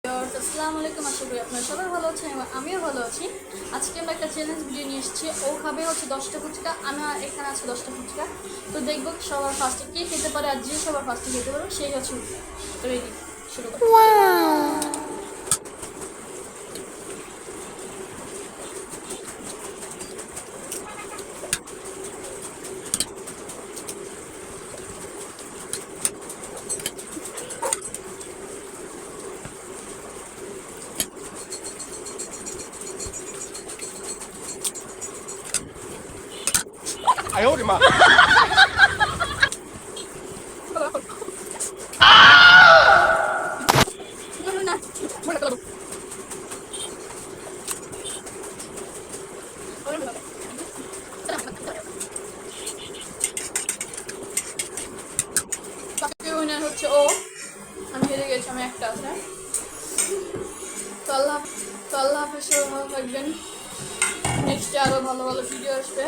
আসসালামু আলাইকুম। আশা করি আপনারা সবাই ভালো আছেন এবং আমিও ভালো আছি। আজকে আমরা একটা চ্যালেঞ্জ ভিডিও নিয়ে এসেছি। ও খাবে হচ্ছে 10টা ফুচকা, আমার এখানে আছে 10টা ফুচকা। তো দেখবো সবার ফার্স্টে কে খেতে পারে, আর যে সবার ফার্স্টে খেতে পারবে সেই হচ্ছে রেডি। শুরু করি।哎呦我的妈！ বলুন না, মনে করো। বাকি উইনার হচ্ছে ও। আমি হেরে গেছি, আমি একটা আছে। তো আল্লাহ হাফেজ, সবাই ভালো থাকবেন। নেক্সটে আরও ভালো ভালো ভিডিও আসবে।